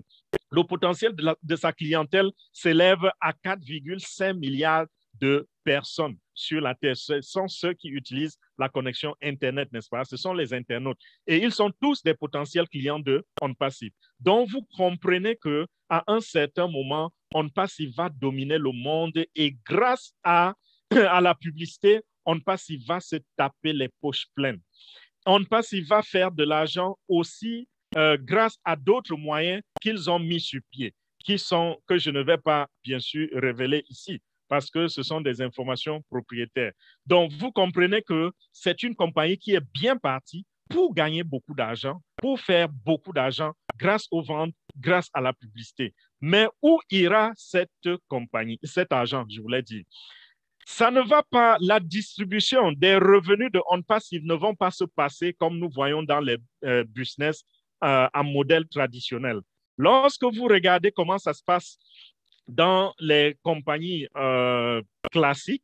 le potentiel de sa clientèle s'élève à 4,5 milliards de personnes sur la Terre. Ce sont ceux qui utilisent la connexion Internet, n'est-ce pas? Ce sont les internautes. Et ils sont tous des potentiels clients de OnPassive. Donc, vous comprenez qu'à un certain moment, OnPassive va dominer le monde et grâce à la publicité, OnPassive va se taper les poches pleines. OnPassive va faire de l'argent aussi grâce à d'autres moyens qu'ils ont mis sur pied, que je ne vais pas, bien sûr, révéler ici, parce que ce sont des informations propriétaires. Donc, vous comprenez que c'est une compagnie qui est bien partie pour gagner beaucoup d'argent, pour faire beaucoup d'argent grâce aux ventes, grâce à la publicité. Mais où ira cette compagnie, cet argent, je voulais dire? Ça ne va pas, la distribution des revenus de OnPassive ne vont pas se passer comme nous voyons dans les business en modèle traditionnel. Lorsque vous regardez comment ça se passe dans les compagnies classiques,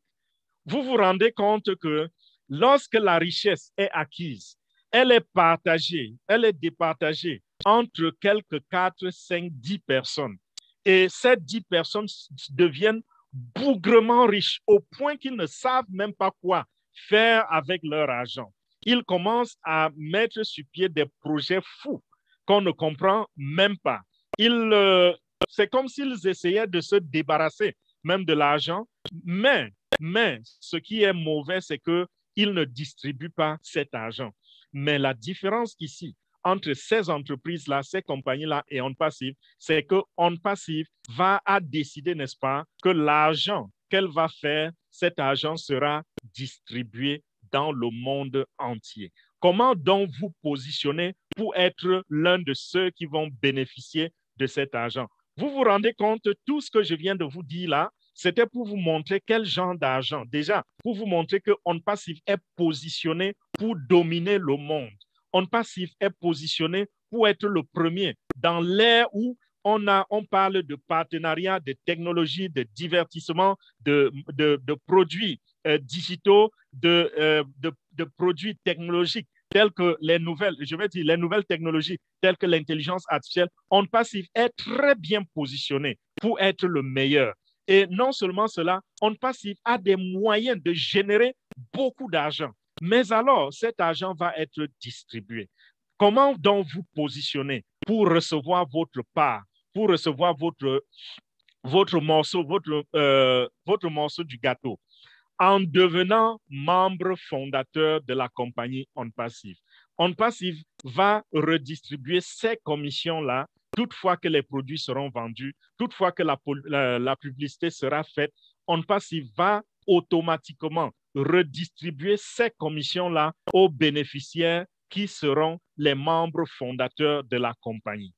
vous vous rendez compte que lorsque la richesse est acquise, elle est partagée, elle est départagée entre quelques 4, 5, 10 personnes. Et ces 10 personnes deviennent bougrement riches au point qu'ils ne savent même pas quoi faire avec leur argent. Ils commencent à mettre sur pied des projets fous qu'on ne comprend même pas. C'est comme s'ils essayaient de se débarrasser même de l'argent, mais ce qui est mauvais, c'est qu'ils ne distribuent pas cet argent. Mais la différence ici, entre ces entreprises-là, ces compagnies-là et OnPassive, c'est que OnPassive va décider, n'est-ce pas, que l'argent qu'elle va faire, cet argent sera distribué dans le monde entier. Comment donc vous positionnez pour être l'un de ceux qui vont bénéficier de cet argent? Vous vous rendez compte, tout ce que je viens de vous dire là, c'était pour vous montrer quel genre d'argent. Déjà, pour vous montrer que OnPassive est positionné pour dominer le monde. OnPassive est positionné pour être le premier dans l'ère où on parle de partenariat, de technologie, de divertissement, de produits digitaux, de produits technologiques telles que les nouvelles technologies telles que l'intelligence artificielle. OnPassive est très bien positionné pour être le meilleur. Et non seulement cela, OnPassive a des moyens de générer beaucoup d'argent. Mais alors, cet argent va être distribué. Comment donc vous positionnez pour recevoir votre part, pour recevoir votre morceau du gâteau? En devenant membre fondateur de la compagnie OnPassive. OnPassive va redistribuer ces commissions-là toutefois que les produits seront vendus, toutefois que la publicité sera faite. OnPassive va automatiquement redistribuer ces commissions-là aux bénéficiaires qui seront les membres fondateurs de la compagnie.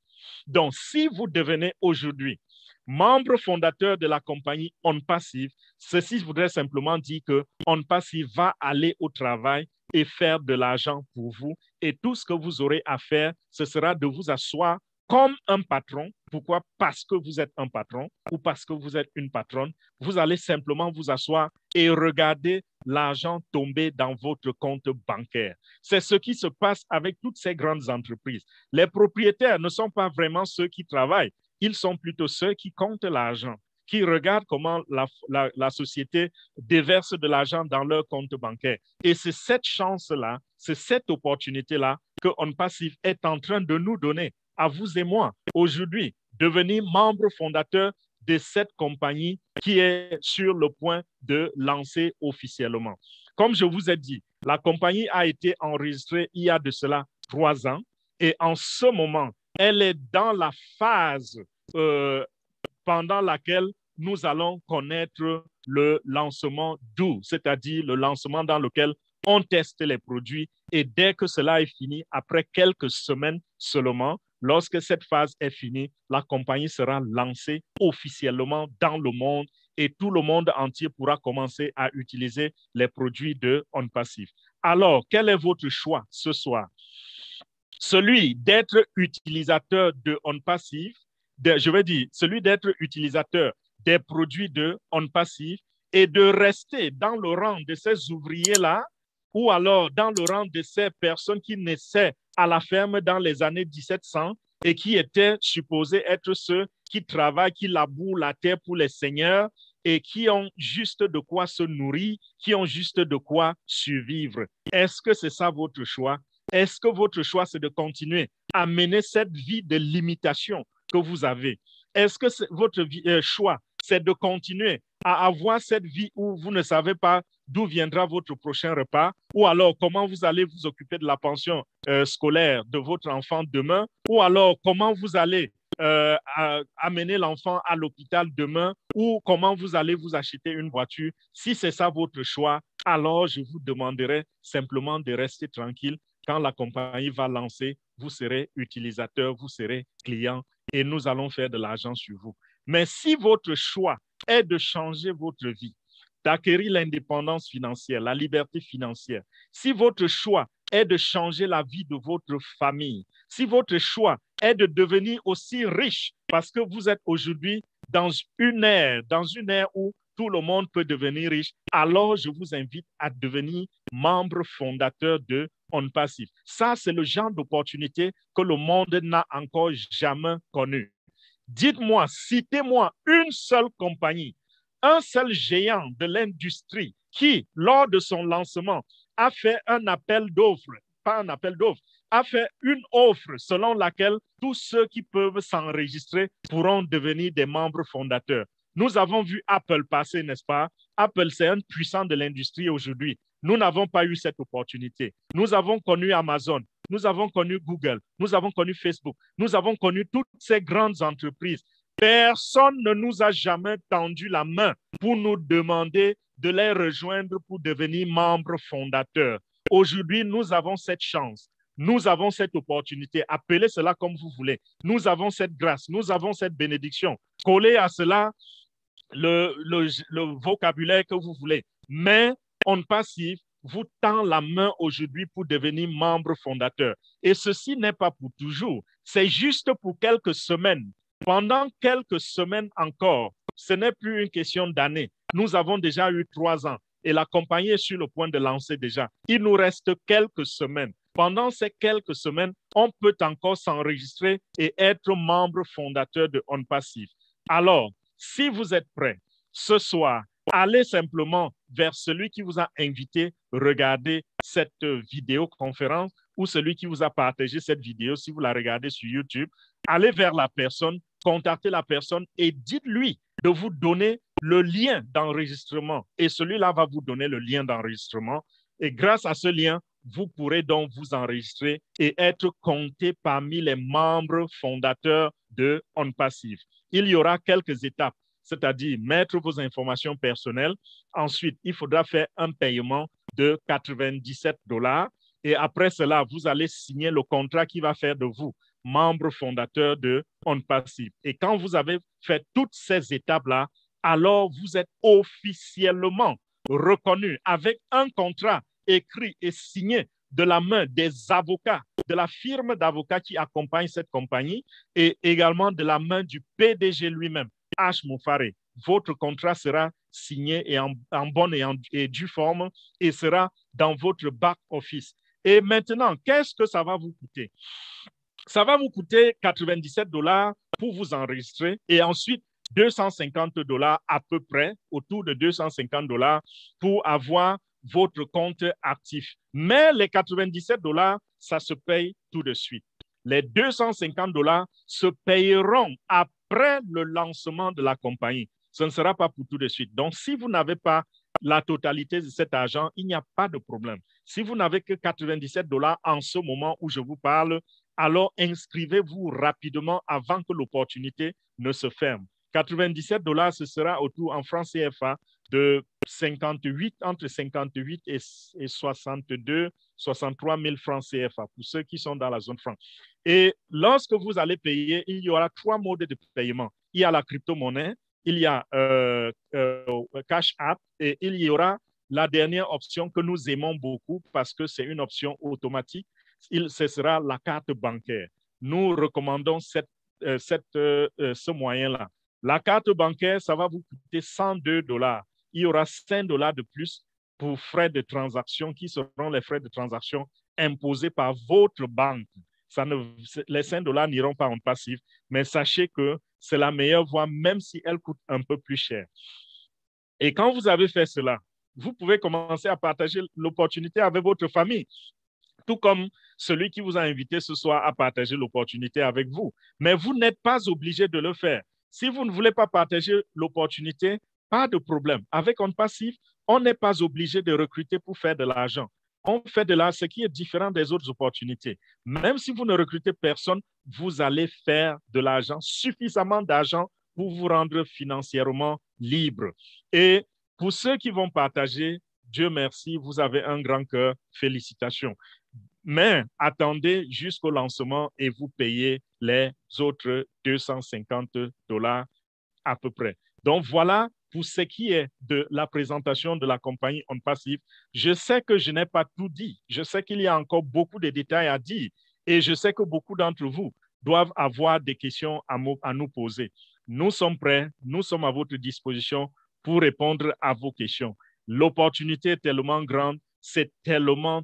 Donc, si vous devenez aujourd'hui membre fondateur de la compagnie OnPassive, ceci voudrait simplement dire que OnPassive va aller au travail et faire de l'argent pour vous. Et tout ce que vous aurez à faire, ce sera de vous asseoir comme un patron. Pourquoi? Parce que vous êtes un patron ou parce que vous êtes une patronne. Vous allez simplement vous asseoir et regarder l'argent tomber dans votre compte bancaire. C'est ce qui se passe avec toutes ces grandes entreprises. Les propriétaires ne sont pas vraiment ceux qui travaillent. Ils sont plutôt ceux qui comptent l'argent, qui regardent comment la société déverse de l'argent dans leur compte bancaire. Et c'est cette chance-là, c'est cette opportunité-là que OnPassive est en train de nous donner, à vous et moi, aujourd'hui, devenir membre fondateur de cette compagnie qui est sur le point de lancer officiellement. Comme je vous ai dit, la compagnie a été enregistrée il y a de cela 3 ans et en ce moment, elle est dans la phase pendant laquelle nous allons connaître le lancement doux, c'est-à-dire le lancement dans lequel on teste les produits et dès que cela est fini, après quelques semaines seulement, lorsque cette phase est finie, la compagnie sera lancée officiellement dans le monde et tout le monde entier pourra commencer à utiliser les produits de OnPassive. Alors, quel est votre choix ce soir? Celui d'être utilisateur de OnPassive, je veux dire, celui d'être utilisateur des produits de OnPassive et de rester dans le rang de ces ouvriers-là ou alors dans le rang de ces personnes qui naissaient à la ferme dans les années 1700 et qui étaient supposés être ceux qui travaillent, qui labourent la terre pour les seigneurs et qui ont juste de quoi se nourrir, qui ont juste de quoi survivre. Est-ce que c'est ça votre choix? Est-ce que votre choix, c'est de continuer à mener cette vie de limitation que vous avez? Est-ce que votre choix, c'est de continuer à avoir cette vie où vous ne savez pas d'où viendra votre prochain repas, ou alors comment vous allez vous occuper de la pension scolaire de votre enfant demain, ou alors comment vous allez amener l'enfant à l'hôpital demain, ou comment vous allez vous acheter une voiture? Si c'est ça votre choix, alors je vous demanderai simplement de rester tranquille. Quand la compagnie va lancer, vous serez utilisateur, vous serez client et nous allons faire de l'argent sur vous. Mais si votre choix est de changer votre vie, d'acquérir l'indépendance financière, la liberté financière, si votre choix est de changer la vie de votre famille, si votre choix est de devenir aussi riche parce que vous êtes aujourd'hui dans une ère où tout le monde peut devenir riche, alors je vous invite à devenir membre fondateur de OnPassive. Ça, c'est le genre d'opportunité que le monde n'a encore jamais connu. Dites-moi, citez-moi une seule compagnie, un seul géant de l'industrie qui, lors de son lancement, a fait un appel d'offres, pas un appel d'offres, a fait une offre selon laquelle tous ceux qui peuvent s'enregistrer pourront devenir des membres fondateurs. Nous avons vu Apple passer, n'est-ce pas? Apple, c'est un puissant de l'industrie aujourd'hui. Nous n'avons pas eu cette opportunité. Nous avons connu Amazon, nous avons connu Google, nous avons connu Facebook, nous avons connu toutes ces grandes entreprises. Personne ne nous a jamais tendu la main pour nous demander de les rejoindre pour devenir membres fondateurs. Aujourd'hui, nous avons cette chance. Nous avons cette opportunité. Appelez cela comme vous voulez. Nous avons cette grâce. Nous avons cette bénédiction. Collez à cela le vocabulaire que vous voulez. Mais OnPassive vous tend la main aujourd'hui pour devenir membre fondateur. Et ceci n'est pas pour toujours. C'est juste pour quelques semaines. Pendant quelques semaines encore, ce n'est plus une question d'années. Nous avons déjà eu 3 ans et la compagnie est sur le point de lancer déjà. Il nous reste quelques semaines. Pendant ces quelques semaines, on peut encore s'enregistrer et être membre fondateur de OnPassive. Alors, si vous êtes prêts, ce soir, allez simplement vers celui qui vous a invité, regardez cette vidéoconférence ou celui qui vous a partagé cette vidéo, si vous la regardez sur YouTube, allez vers la personne, contactez la personne et dites-lui de vous donner le lien d'enregistrement. Et celui-là va vous donner le lien d'enregistrement. Et grâce à ce lien, vous pourrez donc vous enregistrer et être compté parmi les membres fondateurs de OnPassive. Il y aura quelques étapes, c'est-à-dire mettre vos informations personnelles. Ensuite, il faudra faire un paiement de 97 $. Et après cela, vous allez signer le contrat qui va faire de vous membre fondateur de OnPassive. Et quand vous avez fait toutes ces étapes-là, alors vous êtes officiellement reconnu avec un contrat écrit et signé de la main des avocats, de la firme d'avocats qui accompagne cette compagnie et également de la main du PDG lui-même, H. Moufare. Votre contrat sera signé et en bonne et due forme et sera dans votre back office. Et maintenant, qu'est-ce que ça va vous coûter? Ça va vous coûter 97 $ pour vous enregistrer et ensuite 250 $ à peu près, autour de 250 $ pour avoir votre compte actif. Mais les 97 $, ça se paye tout de suite. Les 250 $ se payeront après le lancement de la compagnie. Ce ne sera pas pour tout de suite. Donc, si vous n'avez pas la totalité de cet argent, il n'y a pas de problème. Si vous n'avez que 97 $ en ce moment où je vous parle, alors inscrivez-vous rapidement avant que l'opportunité ne se ferme. 97 $, ce sera autour en francs CFA de 58, entre 58 et 62, 63 000 francs CFA pour ceux qui sont dans la zone franc. Et lorsque vous allez payer, il y aura 3 modes de paiement. Il y a la crypto-monnaie, il y a Cash App et il y aura la dernière option que nous aimons beaucoup parce que c'est une option automatique, ce sera la carte bancaire. Nous recommandons ce moyen-là. La carte bancaire, ça va vous coûter 102 $. Il y aura 5 $ de plus pour frais de transaction qui seront les frais de transaction imposés par votre banque. Les 5 $ n'iront pas en passif, mais sachez que c'est la meilleure voie, même si elle coûte un peu plus cher. Et quand vous avez fait cela, vous pouvez commencer à partager l'opportunité avec votre famille, tout comme celui qui vous a invité ce soir à partager l'opportunité avec vous. Mais vous n'êtes pas obligé de le faire. Si vous ne voulez pas partager l'opportunité, pas de problème. Avec On Passif, on n'est pas obligé de recruter pour faire de l'argent. On fait de l'argent, ce qui est différent des autres opportunités. Même si vous ne recrutez personne, vous allez faire de l'argent, suffisamment d'argent pour vous rendre financièrement libre. Et pour ceux qui vont partager, Dieu merci, vous avez un grand cœur. Félicitations. Mais attendez jusqu'au lancement et vous payez les autres 250 $ à peu près. Donc voilà pour ce qui est de la présentation de la compagnie On Passif. Je sais que je n'ai pas tout dit. Je sais qu'il y a encore beaucoup de détails à dire et je sais que beaucoup d'entre vous doivent avoir des questions à nous poser. Nous sommes prêts, nous sommes à votre disposition pour répondre à vos questions. L'opportunité est tellement grande, c'est tellement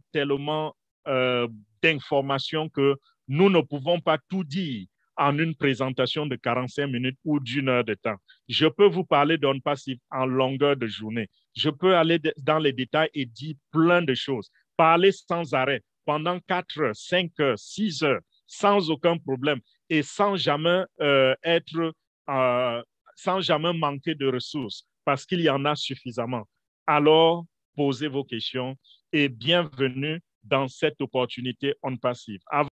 d'informations que nous ne pouvons pas tout dire en une présentation de 45 minutes ou d'1 heure de temps. Je peux vous parler d'On Passif en longueur de journée. Je peux aller dans les détails et dire plein de choses. Parler sans arrêt pendant 4 heures, 5 heures, 6 heures, sans aucun problème et sans jamais sans jamais manquer de ressources parce qu'il y en a suffisamment. Alors, posez vos questions et bienvenue dans cette opportunité On Passif. Avant